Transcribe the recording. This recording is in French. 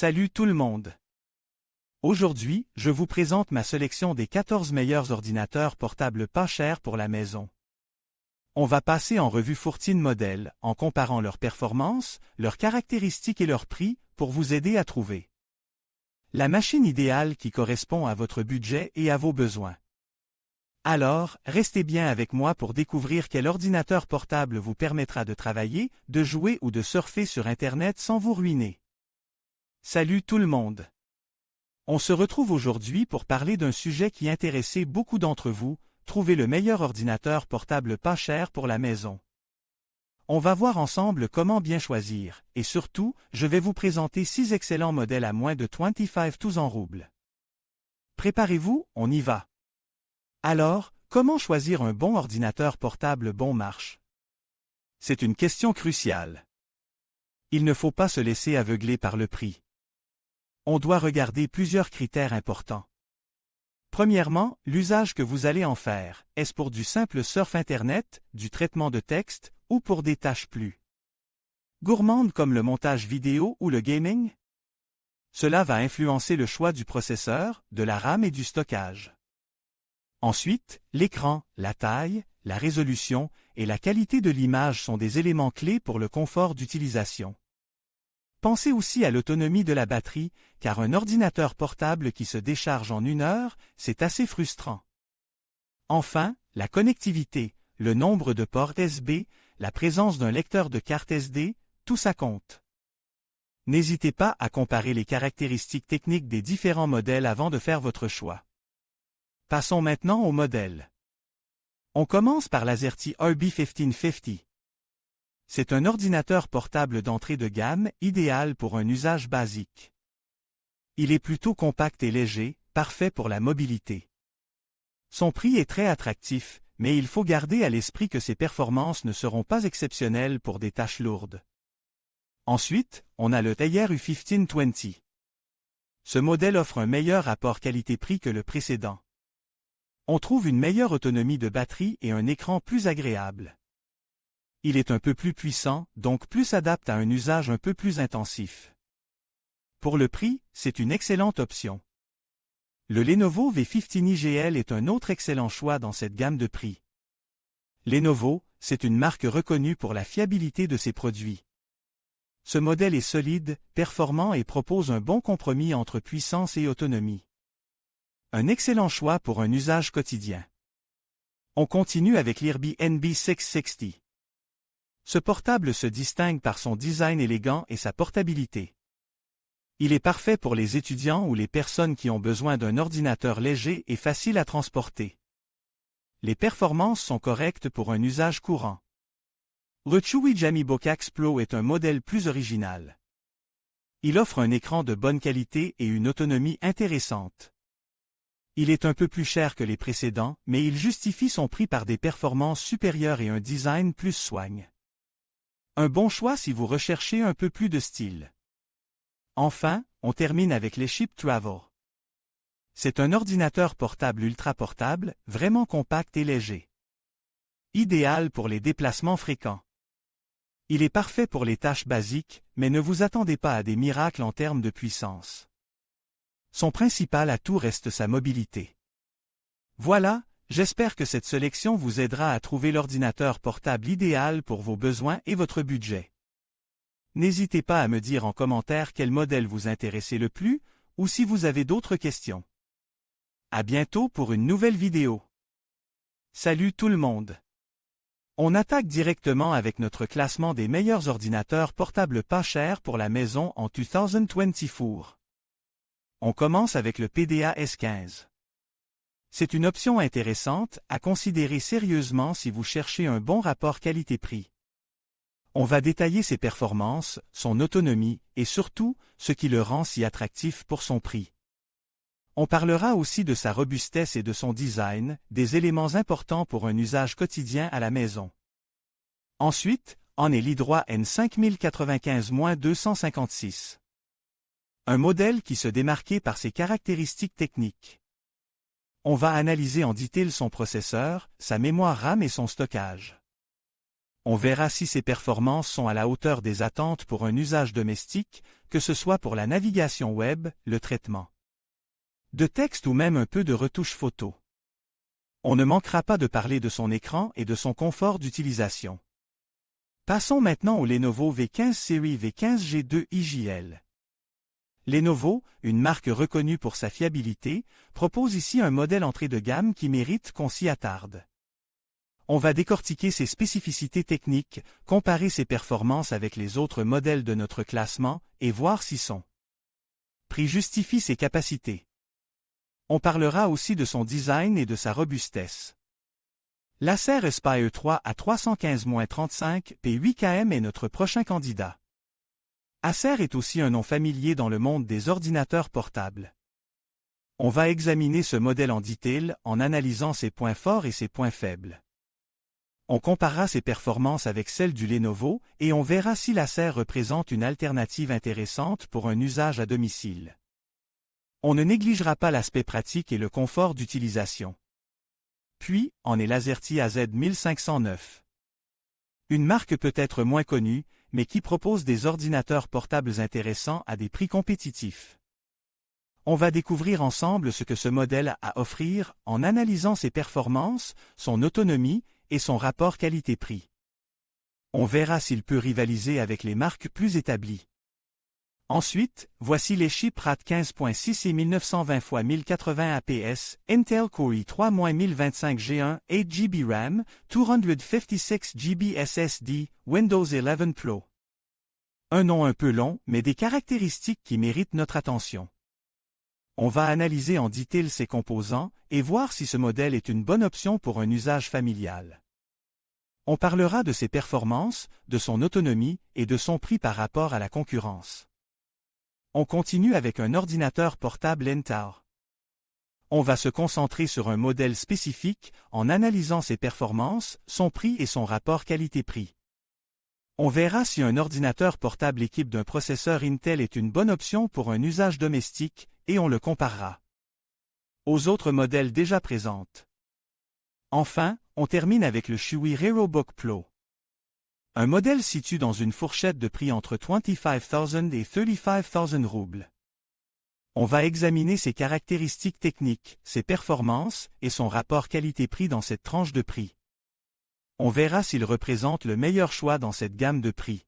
Salut tout le monde! Aujourd'hui, je vous présente ma sélection des 14 meilleurs ordinateurs portables pas chers pour la maison. On va passer en revue 14 modèles, en comparant leurs performances, leurs caractéristiques et leurs prix, pour vous aider à trouver la machine idéale qui correspond à votre budget et à vos besoins. Alors, restez bien avec moi pour découvrir quel ordinateur portable vous permettra de travailler, de jouer ou de surfer sur Internet sans vous ruiner. Salut tout le monde! On se retrouve aujourd'hui pour parler d'un sujet qui intéressait beaucoup d'entre vous, trouver le meilleur ordinateur portable pas cher pour la maison. On va voir ensemble comment bien choisir, et surtout, je vais vous présenter 6 excellents modèles à moins de 25 roubles. Préparez-vous, on y va. Alors, comment choisir un bon ordinateur portable bon marche? C'est une question cruciale. Il ne faut pas se laisser aveugler par le prix. On doit regarder plusieurs critères importants. Premièrement, l'usage que vous allez en faire. Est-ce pour du simple surf Internet, du traitement de texte, ou pour des tâches plus gourmandes comme le montage vidéo ou le gaming? Cela va influencer le choix du processeur, de la RAM et du stockage. Ensuite, l'écran, la taille, la résolution et la qualité de l'image sont des éléments clés pour le confort d'utilisation. Pensez aussi à l'autonomie de la batterie, car un ordinateur portable qui se décharge en 1 heure, c'est assez frustrant. Enfin, la connectivité, le nombre de ports USB, la présence d'un lecteur de carte SD, tout ça compte. N'hésitez pas à comparer les caractéristiques techniques des différents modèles avant de faire votre choix. Passons maintenant au modèle. On commence par l'AZERTY RB1550. C'est un ordinateur portable d'entrée de gamme, idéal pour un usage basique. Il est plutôt compact et léger, parfait pour la mobilité. Son prix est très attractif, mais il faut garder à l'esprit que ses performances ne seront pas exceptionnelles pour des tâches lourdes. Ensuite, on a le TAIER U1520. Ce modèle offre un meilleur rapport qualité-prix que le précédent. On trouve une meilleure autonomie de batterie et un écran plus agréable. Il est un peu plus puissant, donc plus adapte à un usage un peu plus intensif. Pour le prix, c'est une excellente option. Le Lenovo V15 IGL est un autre excellent choix dans cette gamme de prix. Lenovo, c'est une marque reconnue pour la fiabilité de ses produits. Ce modèle est solide, performant et propose un bon compromis entre puissance et autonomie. Un excellent choix pour un usage quotidien. On continue avec l'IRBY NB660. Ce portable se distingue par son design élégant et sa portabilité. Il est parfait pour les étudiants ou les personnes qui ont besoin d'un ordinateur léger et facile à transporter. Les performances sont correctes pour un usage courant. Le Chewy Jammy Bocax Pro est un modèle plus original. Il offre un écran de bonne qualité et une autonomie intéressante. Il est un peu plus cher que les précédents, mais il justifie son prix par des performances supérieures et un design plus soigne. Un bon choix si vous recherchez un peu plus de style. Enfin, on termine avec l'eShip Travel. C'est un ordinateur portable ultra portable, vraiment compact et léger. Idéal pour les déplacements fréquents. Il est parfait pour les tâches basiques, mais ne vous attendez pas à des miracles en termes de puissance. Son principal atout reste sa mobilité. Voilà, j'espère que cette sélection vous aidera à trouver l'ordinateur portable idéal pour vos besoins et votre budget. N'hésitez pas à me dire en commentaire quel modèle vous intéresse le plus, ou si vous avez d'autres questions. À bientôt pour une nouvelle vidéo. Salut tout le monde! On attaque directement avec notre classement des meilleurs ordinateurs portables pas chers pour la maison en 2024. On commence avec le PDA S15. C'est une option intéressante à considérer sérieusement si vous cherchez un bon rapport qualité-prix. On va détailler ses performances, son autonomie et surtout ce qui le rend si attractif pour son prix. On parlera aussi de sa robustesse et de son design, des éléments importants pour un usage quotidien à la maison. Ensuite, on est l'Hydroid N5095-256. Un modèle qui se démarquait par ses caractéristiques techniques. On va analyser en détail son processeur, sa mémoire RAM et son stockage. On verra si ses performances sont à la hauteur des attentes pour un usage domestique, que ce soit pour la navigation web, le traitement de texte ou même un peu de retouche photo. On ne manquera pas de parler de son écran et de son confort d'utilisation. Passons maintenant au Lenovo V15 Series V15G2 IJL. Lenovo, une marque reconnue pour sa fiabilité, propose ici un modèle entrée de gamme qui mérite qu'on s'y attarde. On va décortiquer ses spécificités techniques, comparer ses performances avec les autres modèles de notre classement et voir si son prix justifie ses capacités. On parlera aussi de son design et de sa robustesse. L'Acer Aspire 3 à 315-35 P8KM est notre prochain candidat. Acer est aussi un nom familier dans le monde des ordinateurs portables. On va examiner ce modèle en détail en analysant ses points forts et ses points faibles. On comparera ses performances avec celles du Lenovo et on verra si l'Acer représente une alternative intéressante pour un usage à domicile. On ne négligera pas l'aspect pratique et le confort d'utilisation. Puis, on est l'Azerty AZ1509. Une marque peut-être moins connue, mais qui propose des ordinateurs portables intéressants à des prix compétitifs. On va découvrir ensemble ce que ce modèle a à offrir en analysant ses performances, son autonomie et son rapport qualité-prix. On verra s'il peut rivaliser avec les marques plus établies. Ensuite, voici les chips RAD 15.6 et 1920x1080 APS, Intel Core i3-1025G1, 8GB RAM, 256GB SSD, Windows 11 Pro. Un nom un peu long, mais des caractéristiques qui méritent notre attention. On va analyser en détail ses composants et voir si ce modèle est une bonne option pour un usage familial. On parlera de ses performances, de son autonomie et de son prix par rapport à la concurrence. On continue avec un ordinateur portable Intel. On va se concentrer sur un modèle spécifique en analysant ses performances, son prix et son rapport qualité-prix. On verra si un ordinateur portable équipé d'un processeur Intel est une bonne option pour un usage domestique et on le comparera aux autres modèles déjà présents. Enfin, on termine avec le Chuwi HeroBook Pro. Un modèle situé dans une fourchette de prix entre 25 000 et 35 000 roubles. On va examiner ses caractéristiques techniques, ses performances et son rapport qualité-prix dans cette tranche de prix. On verra s'il représente le meilleur choix dans cette gamme de prix.